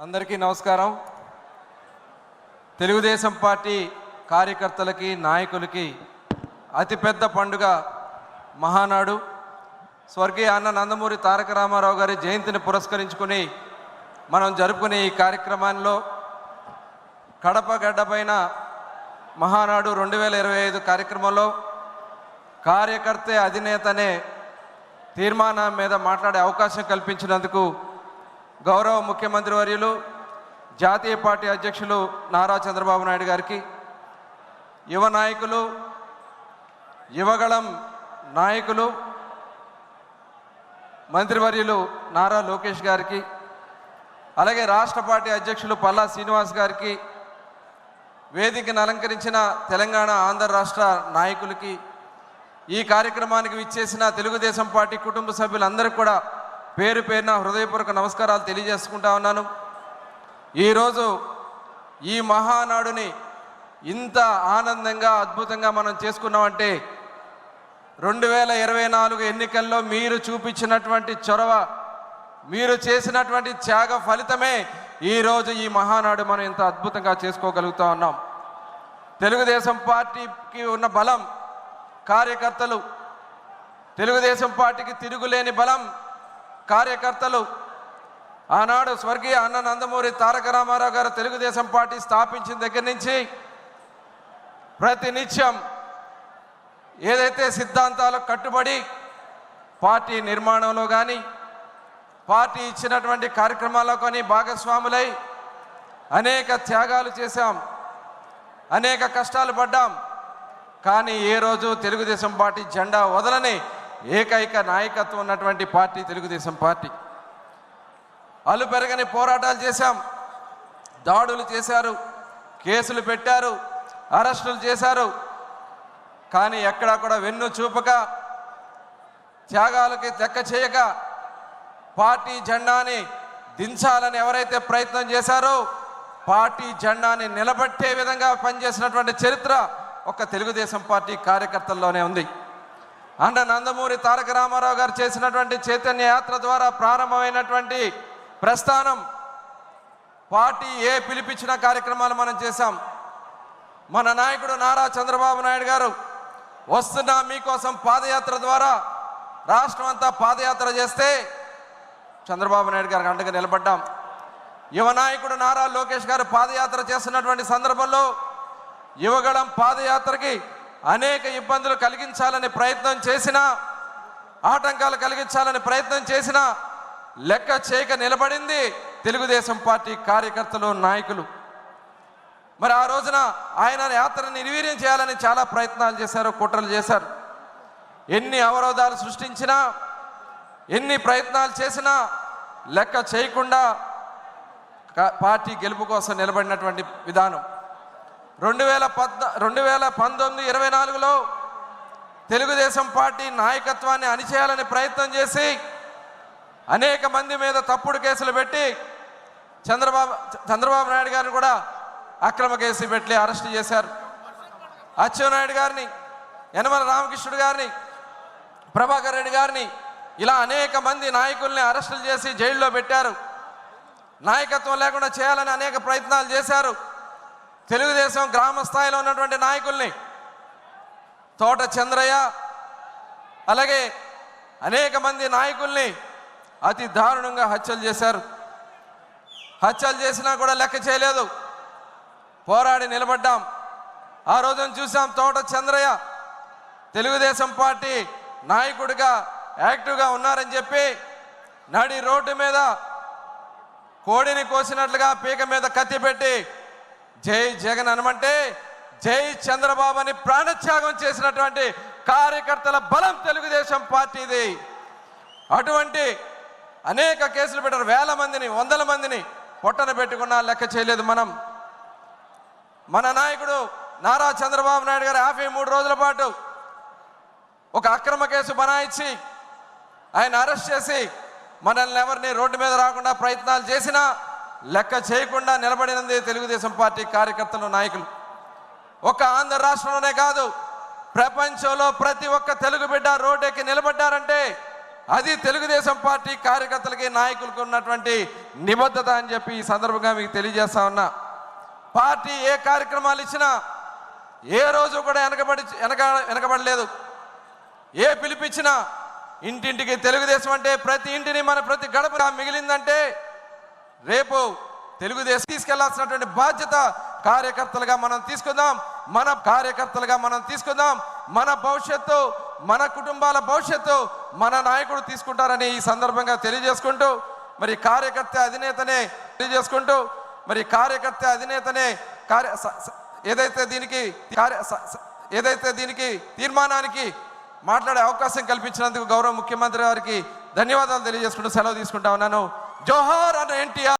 అందరికీ నమస్కారం. తెలుగుదేశం పార్టీ కార్యకర్తలకి నాయకులకి అతిపెద్ద పండుగ మహానాడు. స్వర్గీయ అన్న నందమూరి తారక రామారావు గారి జయంతిని పురస్కరించుకుని మనం జరుపుకునే ఈ కార్యక్రమాల్లో కడప గడ్డపైన మహానాడు 2025 కార్యక్రమంలో కార్యకర్తే అధినేతనే తీర్మానం మీద మాట్లాడే అవకాశం కల్పించినందుకు గౌరవ ముఖ్యమంత్రి వర్యులు జాతీయ పార్టీ అధ్యక్షులు నారా చంద్రబాబు నాయుడు గారికి, యువ నాయకులు యువగళం నాయకులు మంత్రివర్యులు నారా లోకేష్ గారికి, అలాగే రాష్ట్ర పార్టీ అధ్యక్షులు పల్లా శ్రీనివాస్ గారికి, వేదికను అలంకరించిన తెలంగాణ ఆంధ్ర రాష్ట్ర నాయకులకి, ఈ కార్యక్రమానికి విచ్చేసిన తెలుగుదేశం పార్టీ కుటుంబ సభ్యులందరికీ కూడా పేరు పేరున హృదయపూర్వక నమస్కారాలు తెలియజేసుకుంటా ఉన్నాను. ఈరోజు ఈ మహానాడుని ఇంత ఆనందంగా అద్భుతంగా మనం చేసుకున్నామంటే 2024 ఎన్నికల్లో మీరు చూపించినటువంటి చొరవ, మీరు చేసినటువంటి త్యాగ ఫలితమే ఈరోజు ఈ మహానాడు మనం ఇంత అద్భుతంగా చేసుకోగలుగుతా ఉన్నాం. తెలుగుదేశం పార్టీకి ఉన్న బలం కార్యకర్తలు, తెలుగుదేశం పార్టీకి తిరుగులేని బలం కార్యకర్తలు. ఆనాడు స్వర్గీయ అన్న నందమూరి తారక రామారావు గారు తెలుగుదేశం పార్టీ స్థాపించిన దగ్గర నుంచి ప్రతినిత్యం ఏదైతే సిద్ధాంతాలకు కట్టుబడి పార్టీ నిర్మాణంలో కానీ పార్టీ ఇచ్చినటువంటి కార్యక్రమాల్లో కానీ భాగస్వాములై అనేక త్యాగాలు చేశాం, అనేక కష్టాలు పడ్డాం. కానీ ఏ రోజు తెలుగుదేశం పార్టీ జెండా వదలని ఏకైక నాయకత్వం ఉన్నటువంటి పార్టీ తెలుగుదేశం పార్టీ. అలు పెరగని పోరాటాలు చేశాం, దాడులు చేశారు, కేసులు పెట్టారు, అరెస్టులు చేశారు. కానీ ఎక్కడా కూడా వెన్ను చూపక, త్యాగాలకి లెక్క చేయక పార్టీ జెండాని దించాలని ఎవరైతే ప్రయత్నం చేశారో పార్టీ జెండాని నిలబెట్టే విధంగా పనిచేసినటువంటి చరిత్ర ఒక తెలుగుదేశం పార్టీ కార్యకర్తల్లోనే ఉంది. అన్న నందమూరి తారక రామారావు గారు చేసినటువంటి చైతన్య యాత్ర ద్వారా ప్రారంభమైనటువంటి ప్రస్థానం, పార్టీ ఏ పిలిపించిన కార్యక్రమాలు మనం చేశాం. మన నాయకుడు నారా చంద్రబాబు నాయుడు గారు వస్తున్నా మీకోసం పాదయాత్ర ద్వారా రాష్ట్రం అంతా పాదయాత్ర చేస్తే చంద్రబాబు నాయుడు గారికి అండగా నిలబడ్డాం. యువ నాయకుడు నారా లోకేష్ గారు పాదయాత్ర చేస్తున్నటువంటి సందర్భంలో యువగళం పాదయాత్రకి అనేక ఇబ్బందులు కలిగించాలని ప్రయత్నం చేసినా, ఆటంకాలు కలిగించాలని ప్రయత్నం చేసినా లెక్క చేయక నిలబడింది తెలుగుదేశం పార్టీ కార్యకర్తలు, నాయకులు. మరి ఆ రోజున ఆయన యాత్రని నిర్వీర్యం చేయాలని చాలా ప్రయత్నాలు చేశారు, కుట్రలు చేశారు. ఎన్ని అవరోధాలు సృష్టించినా, ఎన్ని ప్రయత్నాలు చేసినా లెక్క చేయకుండా పార్టీ గెలుపు కోసం నిలబడినటువంటి విధానం 2019-24లో తెలుగుదేశం పార్టీ నాయకత్వాన్ని అణిచేయాలని ప్రయత్నం చేసి అనేక మంది మీద తప్పుడు కేసులు పెట్టి చంద్రబాబు నాయుడు గారిని కూడా అక్రమ కేసు పెట్టి అరెస్ట్ చేశారు. అచ్చెన్నాయుడు గారిని, యనమల రామకృష్ణుడు గారిని, ప్రభాకర్ రెడ్డి గారిని, ఇలా అనేక మంది నాయకుల్ని అరెస్టులు చేసి జైల్లో పెట్టారు. నాయకత్వం లేకుండా చేయాలని అనేక ప్రయత్నాలు చేశారు. తెలుగుదేశం గ్రామ స్థాయిలో ఉన్నటువంటి నాయకుల్ని, తోట చంద్రయ్య, అలాగే అనేక మంది నాయకుల్ని అతి దారుణంగా హత్యలు చేశారు. హత్యలు చేసినా కూడా లెక్క చేయలేదు, పోరాడి నిలబడ్డాం. ఆ రోజున చూసాం, తోట చంద్రయ్య తెలుగుదేశం పార్టీ నాయకుడిగా యాక్టివ్గా ఉన్నారని చెప్పి నడి రోడ్డు మీద కోడిని కోసినట్లుగా పీక మీద కత్తి పెట్టి జై జగన్ అనమంటే జై చంద్రబాబు అని ప్రాణత్యాగం చేసినటువంటి కార్యకర్తల బలం తెలుగుదేశం పార్టీది. అటువంటి అనేక కేసులు పెట్టారు, వేల మందిని, వందల మందిని పొట్టన పెట్టుకున్నా లెక్క చేయలేదు మనం. మన నాయకుడు నారా చంద్రబాబు నాయుడు గారు 53 రోజుల పాటు ఒక అక్రమ కేసు బనాయించి ఆయన అరెస్ట్ చేసి మనల్ని ఎవరిని రోడ్డు మీద రాకుండా ప్రయత్నాలు చేసినా లెక్క చేయకుండా నిలబడినది తెలుగుదేశం పార్టీ కార్యకర్తలు, నాయకులు. ఒక ఆంధ్ర రాష్ట్రంలోనే కాదు, ప్రపంచంలో ప్రతి ఒక్క తెలుగు బిడ్డ రోడ్డెక్కి నిలబడ్డారంటే అది తెలుగుదేశం పార్టీ కార్యకర్తలకి నాయకులకు ఉన్నటువంటి నిబద్ధత అని చెప్పి ఈ సందర్భంగా మీకు తెలియజేస్తా ఉన్నా. పార్టీ ఏ కార్యక్రమాలు ఇచ్చినా ఏ రోజు కూడా వెనకబడలేదు. ఏ పిలిపించినా ఇంటింటికి తెలుగుదేశం అంటే ప్రతి ఇంటిని మన ప్రతి గడప మిగిలిందంటే రేపు తెలుగుదేశం తీసుకెళ్లాల్సినటువంటి బాధ్యత కార్యకర్తలుగా మనం తీసుకుందాం. మన భవిష్యత్తు, మన కుటుంబాల భవిష్యత్తు మన నాయకుడు తీసుకుంటారని ఈ సందర్భంగా తెలియజేసుకుంటూ మరి కార్యకర్త అధినేతనే ఏదైతే దీనికి తీర్మానానికి మాట్లాడే అవకాశం కల్పించినందుకు గౌరవ ముఖ్యమంత్రి గారికి ధన్యవాదాలు తెలియజేసుకుంటూ సెలవు తీసుకుంటా ఉన్నాను. జోహార్ అన్న ఎన్టీఆర్.